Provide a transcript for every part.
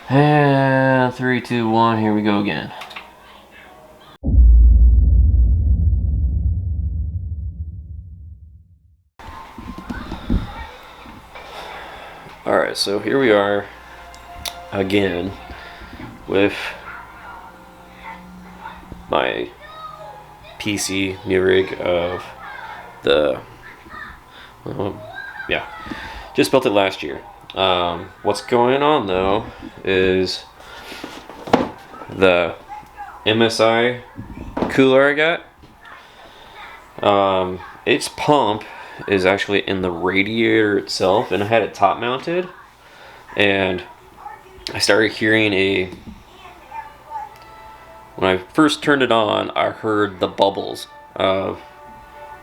And 3, 2, 1, here we go again. Alright, so here we are again with my PC new rig of the, yeah, just built it last year. What's going on though is the MSI cooler I got, its pump is actually in the radiator itself, and I had it top mounted, and I started hearing when I first turned it on, I heard the bubbles of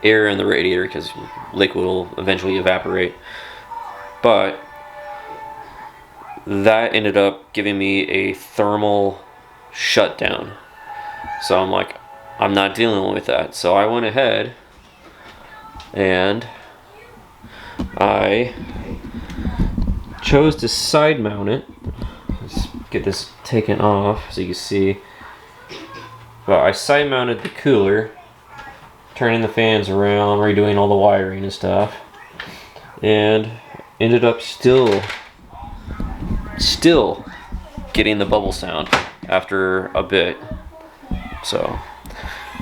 air in the radiator because liquid will eventually evaporate. But that ended up giving me a thermal shutdown. So I'm like, I'm not dealing with that. So I went ahead and I chose to side mount it. Let's get this taken off so you can see. But I side mounted the cooler, turning the fans around, redoing all the wiring and stuff, and ended up still getting the bubble sound after a bit. So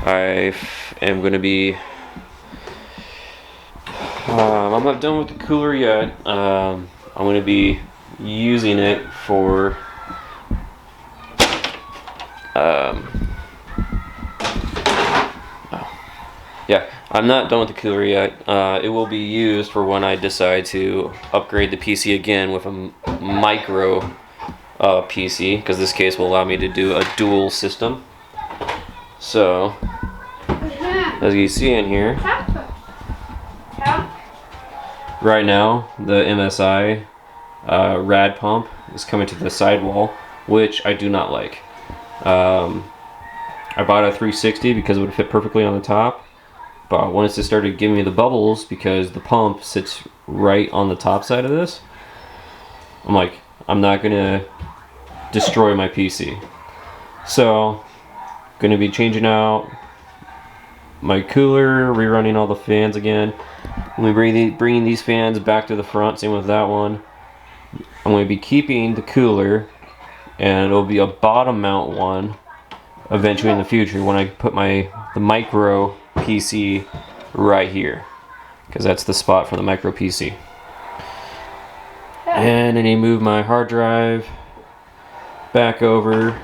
I am going to be I'm not done with the cooler yet. I'm going to be using it for yeah, I'm not done with the cooler yet. It will be used for when I decide to upgrade the PC again with a micro PC, because this case will allow me to do a dual system. So, as you see in here, right now the MSI rad pump is coming to the sidewall, which I do not like. I bought a 360 because it would fit perfectly on the top. But once it started giving me the bubbles, because the pump sits right on the top side of this, I'm like, I'm not gonna destroy my PC. So, gonna be changing out my cooler, rerunning all the fans again. I'm gonna be bringing these fans back to the front, same with that one. I'm gonna be keeping the cooler, and it'll be a bottom mount one eventually in the future when I put the micro PC right here, because that's the spot for the micro PC. And then I move my hard drive back over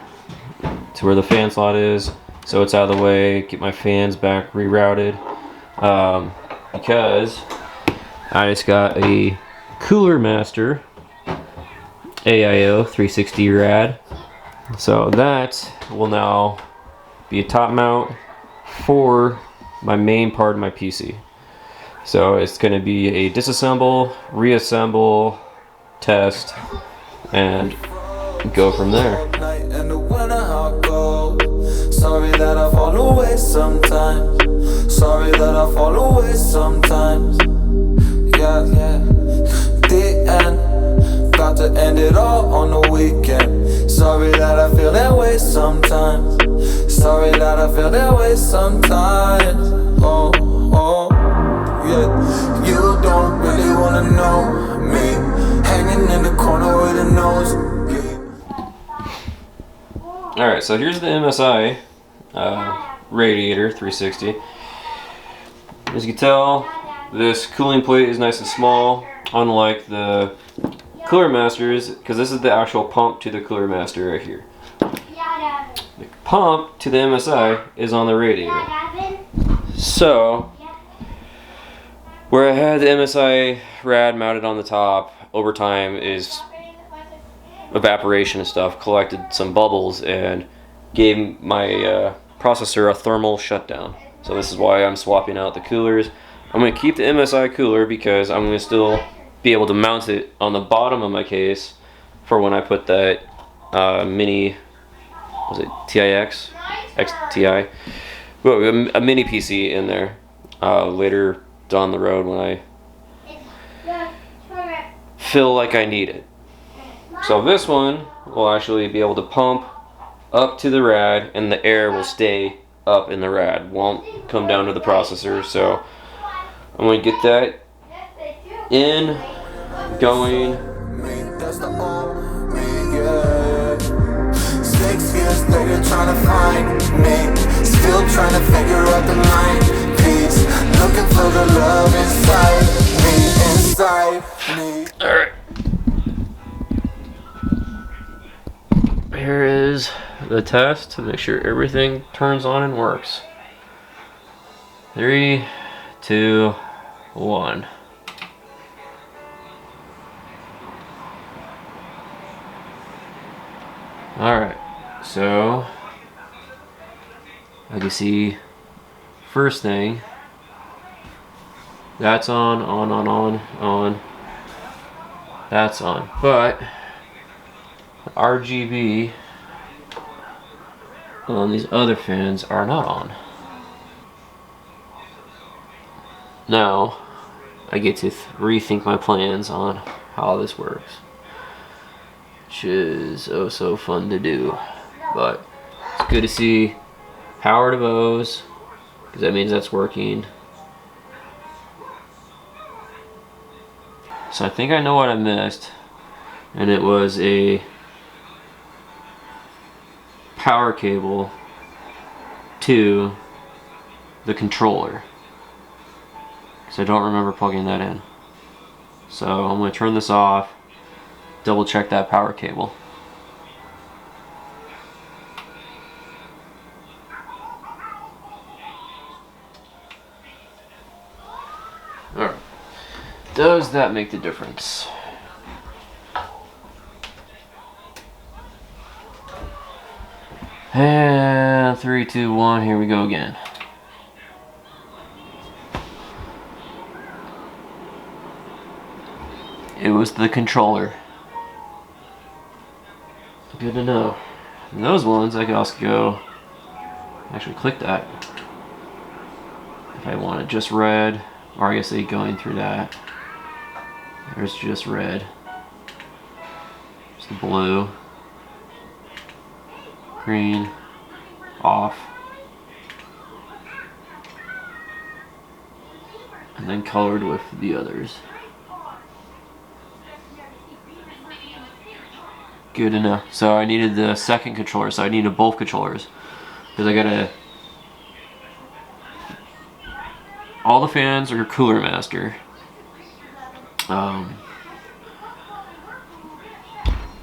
to where the fan slot is, so it's out of the way. Get my fans back rerouted, because I just got a Cooler Master AIO 360 rad, so that will now be a top mount for my main part of my PC. So it's going to be a disassemble, reassemble, test, and go from there. Sorry that I fall away sometimes. Sorry that I fall away sometimes. Yeah, yeah. The end. Got to end it all on the weekend. Sorry that I feel that way sometimes. Sorry that I feel that way sometimes. Oh, oh, yeah. You don't really wanna know me, hanging in the corner with a nose. Alright, so here's the MSI radiator 360. As you can tell, this cooling plate is nice and small, unlike the Cooler Masters, because this is the actual pump to the Cooler Master right here. The pump to the MSI is on the radiator. So, where I had the MSI rad mounted on the top, over time is evaporation and stuff collected some bubbles and gave my processor a thermal shutdown. So this is why I'm swapping out the coolers. I'm going to keep the MSI cooler because I'm going to still be able to mount it on the bottom of my case for when I put that mini, was it TIX? XTI? Well, a mini PC in there later down the road when I feel like I need it. So this one will actually be able to pump up to the rad, and the air will stay up in the rad, won't come down to the processor. So I'm going to get that in, going. 6 years later, trying to find me, still trying to figure out the mind piece, looking for the love inside me. All right. Here is the test to make sure everything turns on and works. 3, 2, 1. Alright, so I can see first thing, that's on, that's on, but RGB on these other fans are not on. Now I get to rethink my plans on how this works, which is oh so fun to do. But it's good to see power to Bose, because that means that's working. So I think I know what I missed, and it was a power cable to the controller, because I don't remember plugging that in. So I'm going to turn this off, double check that power cable. Alright, does that make the difference? And 3, 2, 1, here we go again. It was the controller. Good to know. And those ones I could also go, actually click that if I want it just red, or I guess they going through that. There's just red. There's the blue. Green. Off. And then colored with the others. Good to know. So I needed the second controller, so I needed both controllers, because I gotta. All the fans are Cooler Master.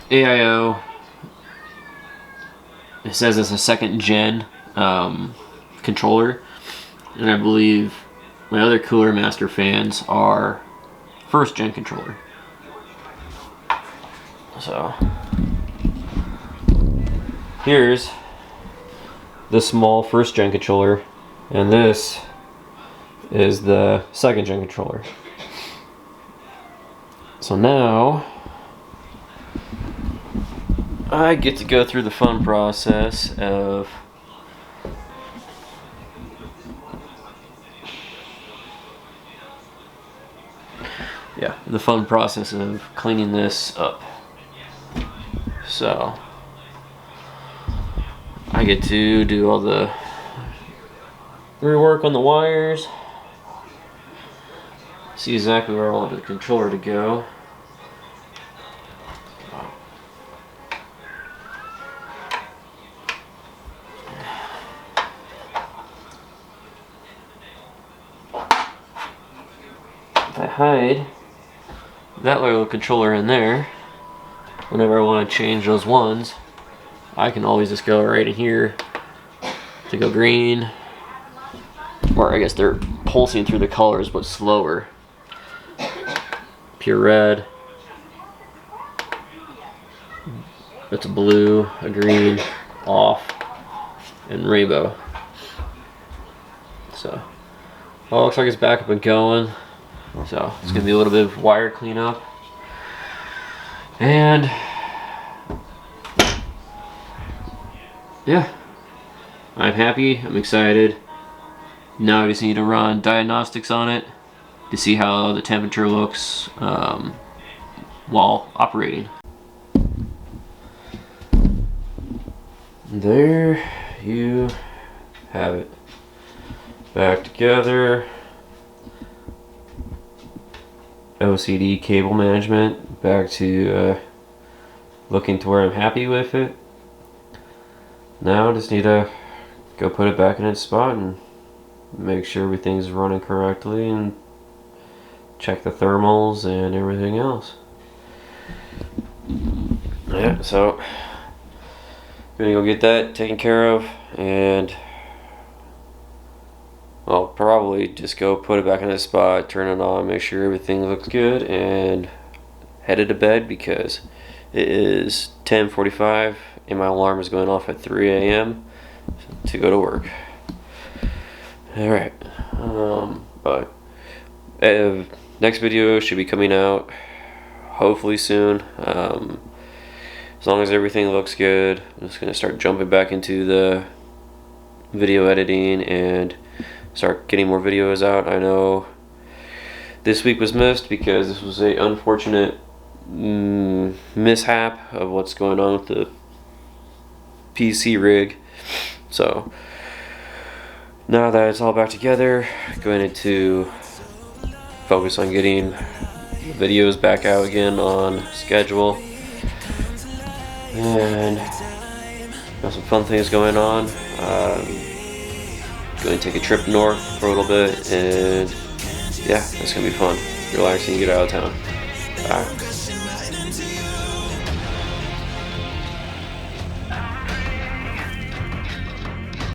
AIO. It says it's a second gen controller, and I believe my other Cooler Master fans are first gen controller. So here's the small first gen controller, and this is the second gen controller. So now I get to go through the fun process of cleaning this up. So I get to do all the rework on the wires, see exactly where I want the controller to go. If I hide that little controller in there, whenever I want to change those ones, I can always just go right in here to go green, or I guess they're pulsing through the colors but slower. Pure red, that's a blue, a green, off, and rainbow. So all looks like it's back up and going. So it's gonna be a little bit of wire cleanup, and yeah, I'm happy, I'm excited. Now I just need to run diagnostics on it to see how the temperature looks while operating. there you have it. Back together. OCD cable management. Back to looking to where I'm happy with it. Now I just need to go put it back in its spot and make sure everything's running correctly and check the thermals and everything else. Yeah, so gonna go get that taken care of, and I'll probably just go put it back in its spot, turn it on, make sure everything looks good, and headed to bed because it is 10:45 and my alarm is going off at 3 a.m. to go to work. Alright, but next video should be coming out hopefully soon. As long as everything looks good, I'm just going to start jumping back into the video editing and start getting more videos out. I know this week was missed because this was a unfortunate mishap of what's going on with the PC rig. So now that it's all back together, going to focus on getting videos back out again on schedule, and got some fun things going on. Going to take a trip north for a little bit, and yeah, it's gonna be fun, relaxing, get out of town. Bye.